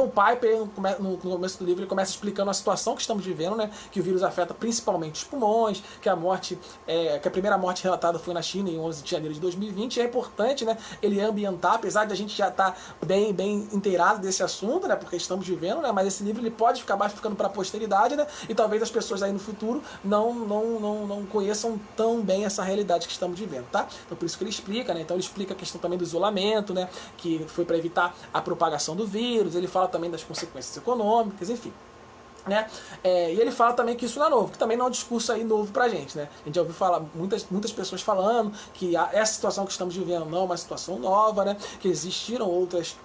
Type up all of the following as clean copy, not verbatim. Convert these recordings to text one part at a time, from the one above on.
Então o Piper, no começo do livro, ele começa explicando a situação que estamos vivendo, né? Que o vírus afeta principalmente os pulmões, que a primeira morte relatada foi na China em 11 de janeiro de 2020. E é importante, né, ele ambientar, apesar de a gente já estar bem inteirado desse assunto, né? Porque estamos vivendo, né? Mas esse livro ele pode acabar ficando para a posteridade, né? E talvez as pessoas aí no futuro não conheçam tão bem essa realidade que estamos vivendo, tá? Então por isso que ele explica, né? Então ele explica a questão também do isolamento, né? Que foi para evitar a propagação do vírus. Ele fala também das consequências econômicas, enfim. Né? E ele fala também que isso não é novo, que também não é um discurso aí novo pra gente, né? A gente já ouviu falar, muitas pessoas falando que essa situação que estamos vivendo não é uma situação nova, né? Que existiram outras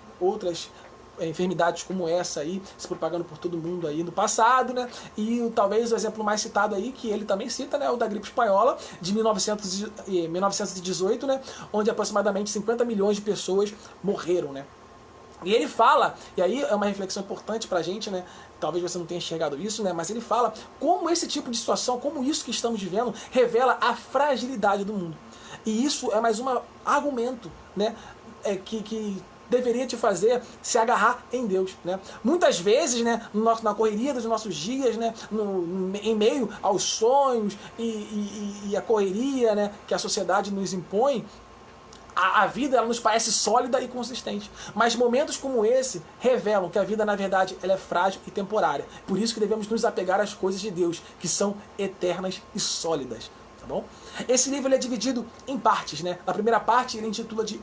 enfermidades como essa aí, se propagando por todo mundo aí no passado, né? E talvez o exemplo mais citado aí, que ele também cita, né? O da gripe espanhola, de 1918, né? Onde aproximadamente 50 milhões de pessoas morreram, né? E ele fala, e aí é uma reflexão importante pra gente, né? Talvez você não tenha enxergado isso, né? Mas ele fala como esse tipo de situação, como isso que estamos vivendo, revela a fragilidade do mundo. E isso é mais um argumento, né? Que deveria te fazer se agarrar em Deus, né? Muitas vezes, né, na correria dos nossos dias, né, em meio aos sonhos e a correria, né, que a sociedade nos impõe, a vida ela nos parece sólida e consistente. Mas momentos como esse revelam que a vida, na verdade, ela é frágil e temporária. Por isso que devemos nos apegar às coisas de Deus, que são eternas e sólidas. Tá bom? Esse livro ele é dividido em partes, né? Na primeira parte ele intitula de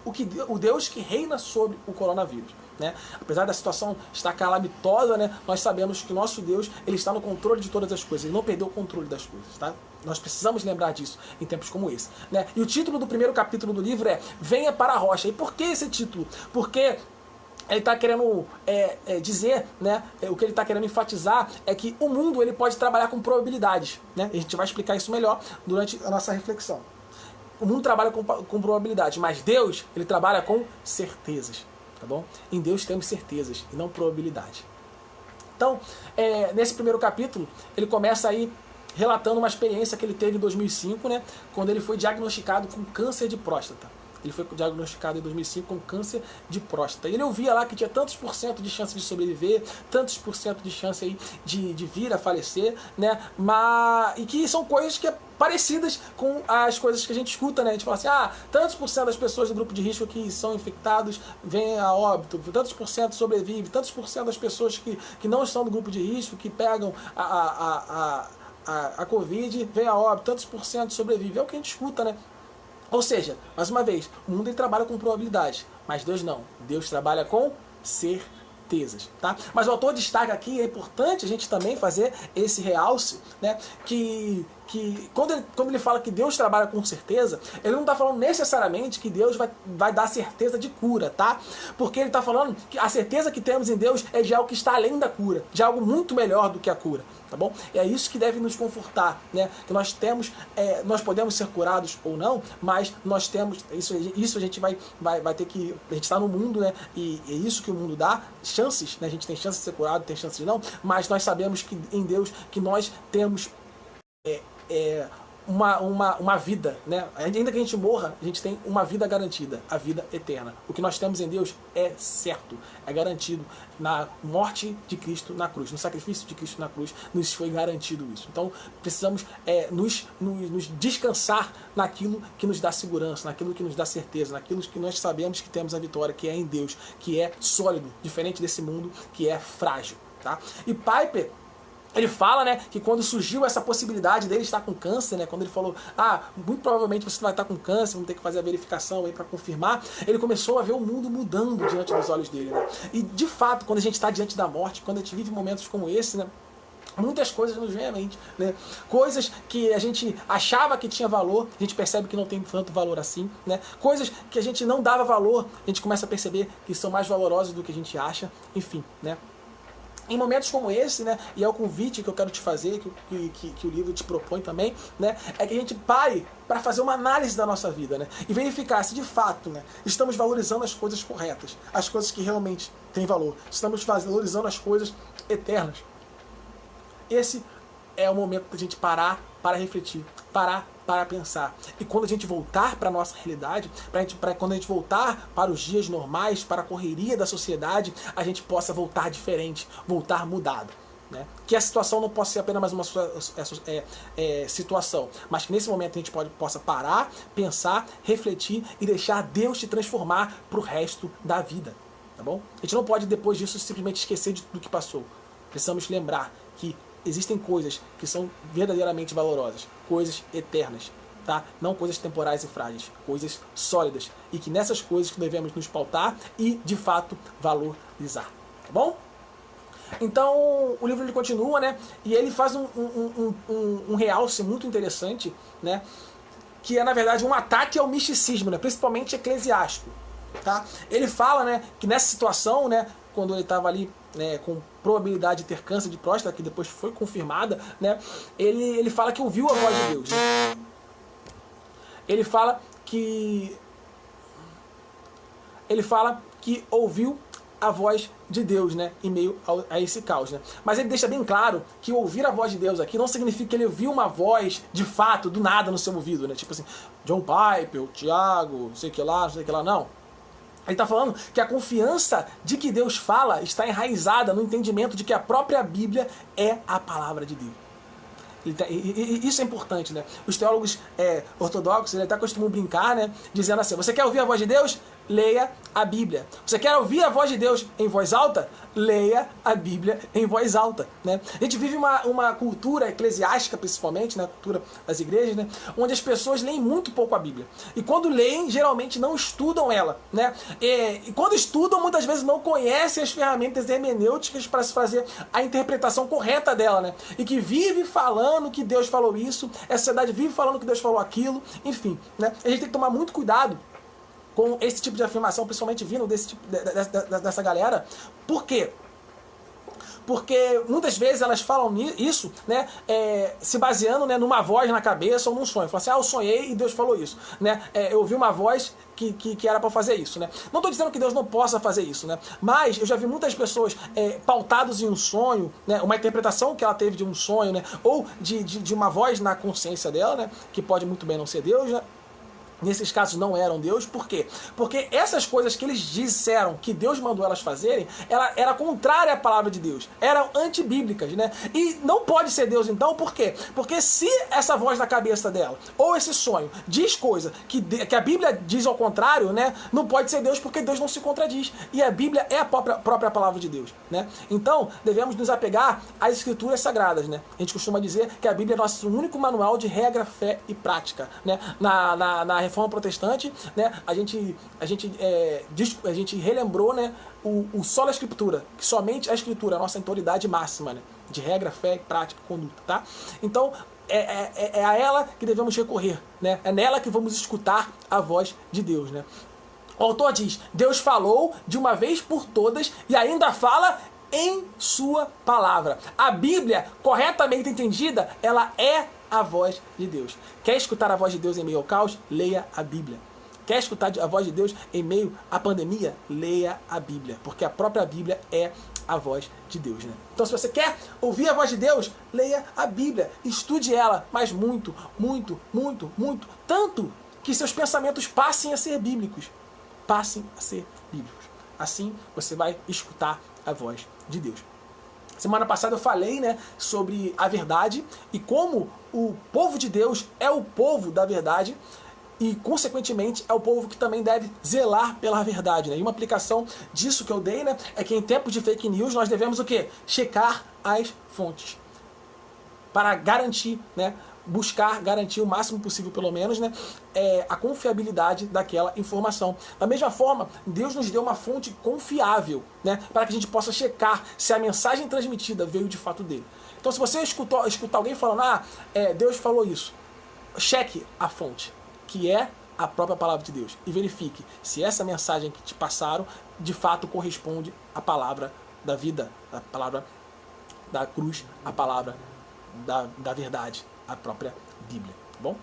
O Deus que reina sobre o coronavírus, né? Apesar da situação estar calamitosa, né, nós sabemos que o nosso Deus ele está no controle de todas as coisas, ele não perdeu o controle das coisas, tá? Nós precisamos lembrar disso em tempos como esse, né? E o título do primeiro capítulo do livro é Venha para a Rocha. E por que esse título? Porque ele está querendo dizer, né, o que ele está querendo enfatizar é que o mundo ele pode trabalhar com probabilidades, né? E a gente vai explicar isso melhor durante a nossa reflexão. O mundo trabalha com probabilidades, mas Deus ele trabalha com certezas, tá bom? Em Deus temos certezas e não probabilidade. Então, nesse primeiro capítulo, ele começa aí relatando uma experiência que ele teve em 2005, né, quando ele foi diagnosticado com câncer de próstata. Ele foi diagnosticado em 2005 com câncer de próstata. E ele ouvia lá que tinha tantos por cento de chance de sobreviver, tantos por cento de chance aí de vir a falecer, né? E que são coisas que parecidas com as coisas que a gente escuta, né? A gente fala assim, tantos por cento das pessoas do grupo de risco que são infectados vêm a óbito, tantos por cento sobrevive, tantos por cento das pessoas que não estão do grupo de risco, que pegam a Covid, vêm a óbito, tantos por cento sobrevive. É o que a gente escuta, né? Ou seja, mais uma vez, o mundo ele trabalha com probabilidades, mas Deus não. Deus trabalha com certezas, tá? Mas o autor destaca aqui, é importante a gente também fazer esse realce, né? Que quando ele fala que Deus trabalha com certeza, ele não está falando necessariamente que Deus vai dar certeza de cura, tá? Porque ele está falando que a certeza que temos em Deus é de algo que está além da cura, de algo muito melhor do que a cura, tá bom? E é isso que deve nos confortar, né? Que nós temos, nós podemos ser curados ou não, mas nós temos, isso a gente vai ter que, a gente está no mundo, né? E é isso que o mundo dá, chances, né? A gente tem chance de ser curado, tem chance de não, mas nós sabemos que em Deus, que nós temos uma vida, né? Ainda que a gente morra, a gente tem uma vida garantida, a vida eterna. O que nós temos em Deus é certo, é garantido na morte de Cristo na cruz, no sacrifício de Cristo na cruz, nos foi garantido isso. Então precisamos nos descansar naquilo que nos dá segurança, naquilo que nos dá certeza, naquilo que nós sabemos que temos a vitória, que é em Deus, que é sólido, diferente desse mundo que é frágil, tá? E Piper, ele fala, né, que quando surgiu essa possibilidade dele estar com câncer, né, quando ele falou, muito provavelmente você vai estar com câncer, vamos ter que fazer a verificação aí para confirmar, ele começou a ver o mundo mudando diante dos olhos dele, né? E de fato, quando a gente está diante da morte, quando a gente vive momentos como esse, né, muitas coisas nos vêm à mente, né? Coisas que a gente achava que tinha valor, a gente percebe que não tem tanto valor assim, né? Coisas que a gente não dava valor, a gente começa a perceber que são mais valorosas do que a gente acha, enfim, né? Em momentos como esse, né, e é o convite que eu quero te fazer, que o livro te propõe também, né, é que a gente pare para fazer uma análise da nossa vida, né, e verificar se de fato, né, estamos valorizando as coisas corretas, as coisas que realmente têm valor, estamos valorizando as coisas eternas. Esse é o momento da gente parar para refletir, parar para pensar. E quando a gente voltar para a nossa realidade, quando a gente voltar para os dias normais, para a correria da sociedade, a gente possa voltar diferente, voltar mudado. Né? Que a situação não possa ser apenas mais uma situação, mas que nesse momento a gente possa parar, pensar, refletir e deixar Deus te transformar para o resto da vida. Tá bom? A gente não pode depois disso simplesmente esquecer do que passou. Precisamos lembrar que existem coisas que são verdadeiramente valorosas, coisas eternas, tá? Não coisas temporais e frágeis, coisas sólidas, e que nessas coisas que devemos nos pautar e, de fato, valorizar, tá bom? Então, o livro ele continua, né? E ele faz um realce muito interessante, né? Que é, na verdade, um ataque ao misticismo, né? Principalmente eclesiástico, tá? Ele fala, né, que nessa situação, né, quando ele estava ali, né, com probabilidade de ter câncer de próstata, que depois foi confirmada, né, ele fala que ouviu a voz de Deus. Né? Ele fala que ouviu a voz de Deus, né, em meio a esse caos. Né? Mas ele deixa bem claro que ouvir a voz de Deus aqui não significa que ele ouviu uma voz de fato, do nada no seu ouvido, né? Tipo assim, John Piper, Tiago, não sei o que lá, não. Ele está falando que a confiança de que Deus fala está enraizada no entendimento de que a própria Bíblia é a palavra de Deus. Isso é importante, né? Os teólogos ortodoxos eles até costumam brincar, né? Dizendo assim, você quer ouvir a voz de Deus? Leia a Bíblia. Você quer ouvir a voz de Deus em voz alta? Leia a Bíblia em voz alta, né? A gente vive uma cultura eclesiástica, principalmente, né? A cultura das igrejas, né? Onde as pessoas leem muito pouco a Bíblia. E quando leem, geralmente não estudam ela, né? E quando estudam, muitas vezes não conhecem as ferramentas hermenêuticas para se fazer a interpretação correta dela, né? E que vive falando que Deus falou isso, a sociedade vive falando que Deus falou aquilo, enfim, né? A gente tem que tomar muito cuidado com esse tipo de afirmação, principalmente vindo dessa galera. Por quê? Porque muitas vezes elas falam isso, né, se baseando, né, numa voz na cabeça ou num sonho. Falam assim, eu sonhei e Deus falou isso. Né? Eu ouvi uma voz que era para fazer isso. Né? Não estou dizendo que Deus não possa fazer isso, né? Mas eu já vi muitas pessoas pautadas em um sonho, né, uma interpretação que ela teve de um sonho, né, ou de uma voz na consciência dela, né, que pode muito bem não ser Deus, né? Nesses casos não eram Deus, por quê? Porque essas coisas que eles disseram que Deus mandou elas fazerem, ela era contrária à palavra de Deus, eram antibíblicas, né? E não pode ser Deus então, por quê? Porque se essa voz na cabeça dela, ou esse sonho, diz coisa que a Bíblia diz ao contrário, né? Não pode ser Deus porque Deus não se contradiz. E a Bíblia é a própria palavra de Deus, né? Então, devemos nos apegar às escrituras sagradas, né? A gente costuma dizer que a Bíblia é nosso único manual de regra, fé e prática, né? Na Reforma Protestante, né, a gente relembrou, né, o solo da Escritura, que somente a Escritura é a nossa autoridade máxima, né, de regra, fé, prática e conduta, tá? Então, é a ela que devemos recorrer, né? É nela que vamos escutar a voz de Deus, né? O autor diz, Deus falou de uma vez por todas e ainda fala em sua palavra. A Bíblia, corretamente entendida, ela é a voz de Deus. Quer escutar a voz de Deus em meio ao caos? Leia a Bíblia. Quer escutar a voz de Deus em meio à pandemia? Leia a Bíblia, porque a própria Bíblia é a voz de Deus, né? Então, se você quer ouvir a voz de Deus, leia a Bíblia, estude ela, mas muito, muito, muito, muito, tanto que seus pensamentos passem a ser bíblicos. Passem a ser bíblicos. Assim, você vai escutar a voz de Deus. Semana passada eu falei, né, sobre a verdade e como o povo de Deus é o povo da verdade e, consequentemente, é o povo que também deve zelar pela verdade. Né? E uma aplicação disso que eu dei, né, é que em tempos de fake news nós devemos o quê? Checar as fontes para garantir, né, buscar garantir o máximo possível, pelo menos, né, a confiabilidade daquela informação. Da mesma forma, Deus nos deu uma fonte confiável, né, para que a gente possa checar se a mensagem transmitida veio de fato dele. Então, se você escutar alguém falando, Deus falou isso, cheque a fonte, que é a própria palavra de Deus, e verifique se essa mensagem que te passaram de fato corresponde à palavra da vida, a palavra da cruz, a palavra da verdade, a própria Bíblia, tá bom?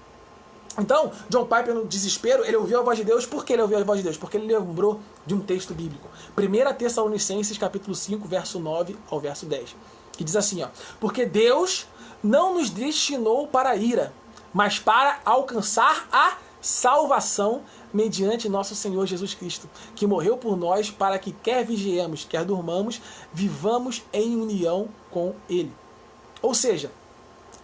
Então, John Piper, no desespero, ele ouviu a voz de Deus. Por que ele ouviu a voz de Deus? Porque ele lembrou de um texto bíblico. 1 Tessalonicenses, capítulo 5, verso 9 ao verso 10, que diz assim, ó, porque Deus não nos destinou para a ira, mas para alcançar a salvação mediante nosso Senhor Jesus Cristo, que morreu por nós para que quer vigiemos, quer durmamos, vivamos em união com Ele. Ou seja,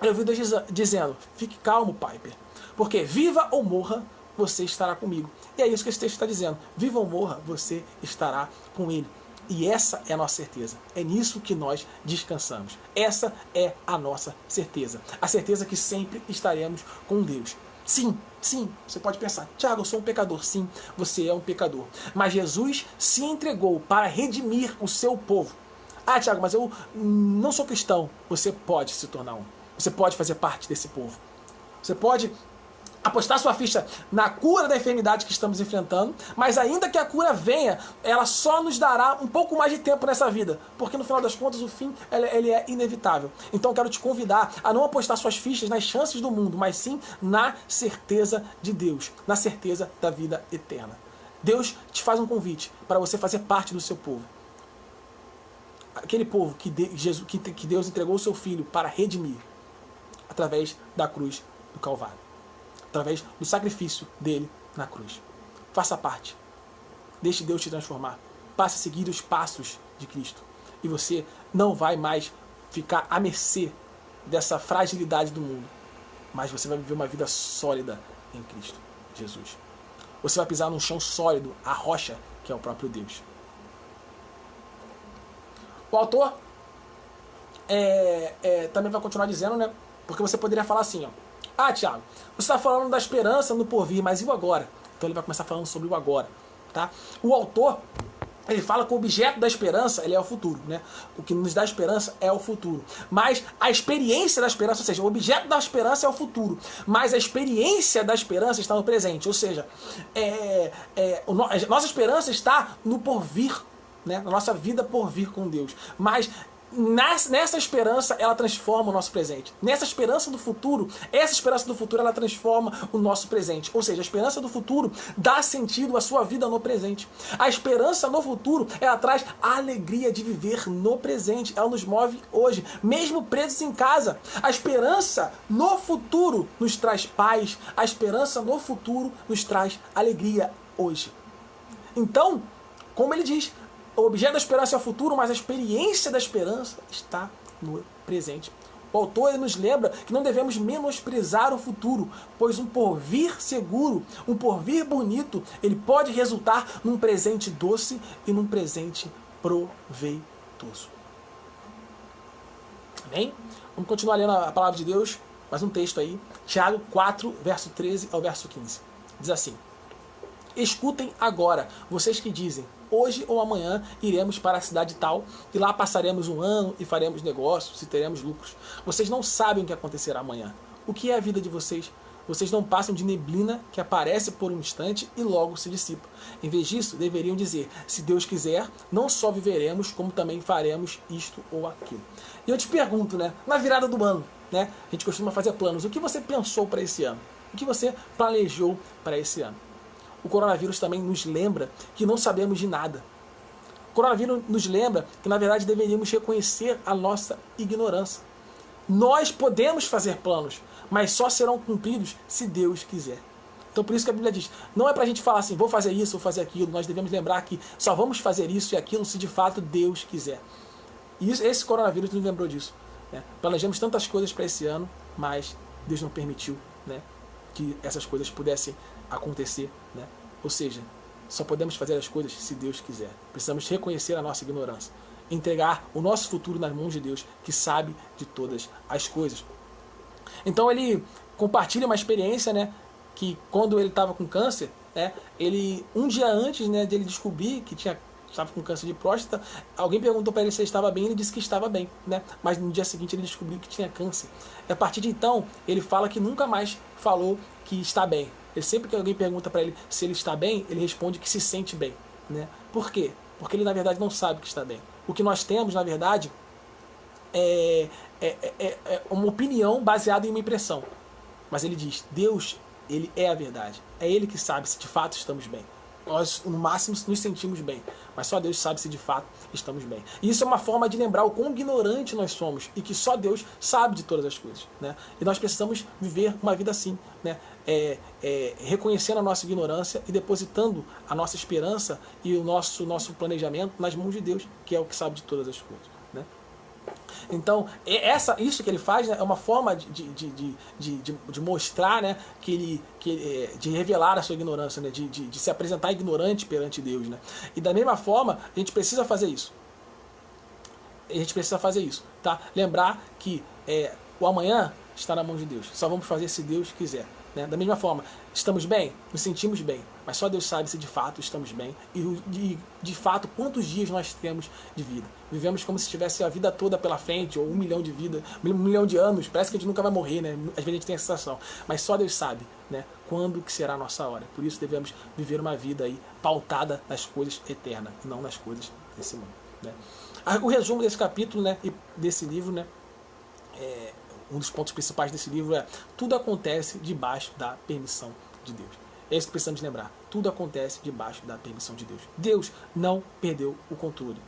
eu ouvi Deus dizendo, fique calmo, Piper, porque viva ou morra, você estará comigo. E é isso que esse texto está dizendo, viva ou morra, você estará com Ele. E essa é a nossa certeza. É nisso que nós descansamos. Essa é a nossa certeza. A certeza que sempre estaremos com Deus. Sim, sim, você pode pensar, Tiago, eu sou um pecador. Sim, você é um pecador. Mas Jesus se entregou para redimir o seu povo. Ah, Tiago, mas eu não sou cristão. Você pode se tornar um. Você pode fazer parte desse povo. Você pode apostar sua ficha na cura da enfermidade que estamos enfrentando, mas ainda que a cura venha, ela só nos dará um pouco mais de tempo nessa vida, porque no final das contas o fim ele é inevitável. Então eu quero te convidar a não apostar suas fichas nas chances do mundo, mas sim na certeza de Deus, na certeza da vida eterna. Deus te faz um convite para você fazer parte do seu povo. Aquele povo que Deus entregou o seu Filho para redimir através da cruz do Calvário, através do sacrifício dele na cruz. Faça parte. Deixe Deus te transformar. Passe a seguir os passos de Cristo. E você não vai mais ficar à mercê dessa fragilidade do mundo. Mas você vai viver uma vida sólida em Cristo Jesus. Você vai pisar num chão sólido, a rocha que é o próprio Deus. O autor também vai continuar dizendo, né? Porque você poderia falar assim, ó. Ah, Tiago, você está falando da esperança no porvir, mas e o agora? Então ele vai começar falando sobre o agora, tá? O autor, ele fala que o objeto da esperança, ele é o futuro, né? O que nos dá esperança é o futuro. Mas a experiência da esperança, ou seja, o objeto da esperança é o futuro. Mas a experiência da esperança está no presente. Ou seja, a nossa esperança está no porvir, né? Na nossa vida por vir com Deus. Mas nessa esperança ela transforma o nosso presente. Nessa esperança do futuro, essa esperança do futuro ela transforma o nosso presente. Ou seja, a esperança do futuro dá sentido à sua vida no presente. A esperança no futuro, ela traz a alegria de viver no presente. Ela nos move hoje, mesmo presos em casa. A esperança no futuro nos traz paz. A esperança no futuro nos traz alegria hoje. Então, como ele diz, o objeto da esperança é o futuro, mas a experiência da esperança está no presente. O autor nos lembra que não devemos menosprezar o futuro, pois um porvir seguro, um porvir bonito, ele pode resultar num presente doce e num presente proveitoso. Amém? Vamos continuar lendo a palavra de Deus, mais um texto aí. Tiago 4, verso 13 ao verso 15. Diz assim: escutem agora, vocês que dizem, hoje ou amanhã iremos para a cidade tal, e lá passaremos um ano e faremos negócios e teremos lucros. Vocês não sabem o que acontecerá amanhã. O que é a vida de vocês? Vocês não passam de neblina que aparece por um instante e logo se dissipa. Em vez disso, deveriam dizer, se Deus quiser, não só viveremos, como também faremos isto ou aquilo. E eu te pergunto, né, na virada do ano, né, a gente costuma fazer planos. O que você pensou para esse ano? O que você planejou para esse ano? O coronavírus também nos lembra que não sabemos de nada. O coronavírus nos lembra que, na verdade, deveríamos reconhecer a nossa ignorância. Nós podemos fazer planos, mas só serão cumpridos se Deus quiser. Então, por isso que a Bíblia diz, não é para a gente falar assim, vou fazer isso, vou fazer aquilo. Nós devemos lembrar que só vamos fazer isso e aquilo se de fato Deus quiser. E esse coronavírus nos lembrou disso, né? Planejamos tantas coisas para esse ano, mas Deus não permitiu, né, que essas coisas pudessem acontecer, né? Ou seja, só podemos fazer as coisas se Deus quiser. Precisamos reconhecer a nossa ignorância, entregar o nosso futuro nas mãos de Deus, que sabe de todas as coisas. Então ele compartilha uma experiência, né, que quando ele estava com câncer, né, ele um dia antes, né, dele descobrir que estava com câncer de próstata, alguém perguntou para ele se ele estava bem, ele disse que estava bem, né? Mas no dia seguinte ele descobriu que tinha câncer. E a partir de então, ele fala que nunca mais falou que está bem. Ele, sempre que alguém pergunta para ele se ele está bem, ele responde que se sente bem, né? Por quê? Porque ele na verdade não sabe que está bem. O que nós temos, na verdade, é uma opinião baseada em uma impressão. Mas ele diz, Deus, ele é a verdade. É ele que sabe se de fato estamos bem. nós, no máximo, nos sentimos bem. Mas só Deus sabe se de fato estamos bem. E isso é uma forma de lembrar o quão ignorante nós somos e que só Deus sabe de todas as coisas, né? E nós precisamos viver uma vida assim, né? Reconhecendo a nossa ignorância e depositando a nossa esperança e o nosso planejamento nas mãos de Deus, que é o que sabe de todas as coisas, né? Então, isso que ele faz, né, é uma forma de mostrar, né, de revelar a sua ignorância, né, de se apresentar ignorante perante Deus, né? E da mesma forma, a gente precisa fazer isso. A gente precisa fazer isso, tá? Lembrar que o amanhã está na mão de Deus. Só vamos fazer se Deus quiser, né? Da mesma forma, estamos bem? Nos sentimos bem. Mas só Deus sabe se de fato estamos bem e de fato quantos dias nós temos de vida. Vivemos como se tivesse a vida toda pela frente, ou 1 milhão de vida, 1 milhão de anos. Parece que a gente nunca vai morrer, né? Às vezes a gente tem essa sensação. Mas só Deus sabe, né, quando que será a nossa hora. Por isso devemos viver uma vida aí pautada nas coisas eternas e não nas coisas desse mundo, né? O resumo desse capítulo, né, e desse livro, né, um dos pontos principais desse livro é: tudo acontece debaixo da permissão de Deus. É isso que precisamos lembrar. Tudo acontece debaixo da permissão de Deus. Deus não perdeu o controle.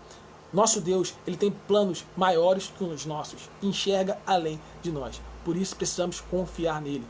Nosso Deus, ele tem planos maiores que os nossos. Enxerga além de nós. Por isso precisamos confiar nele.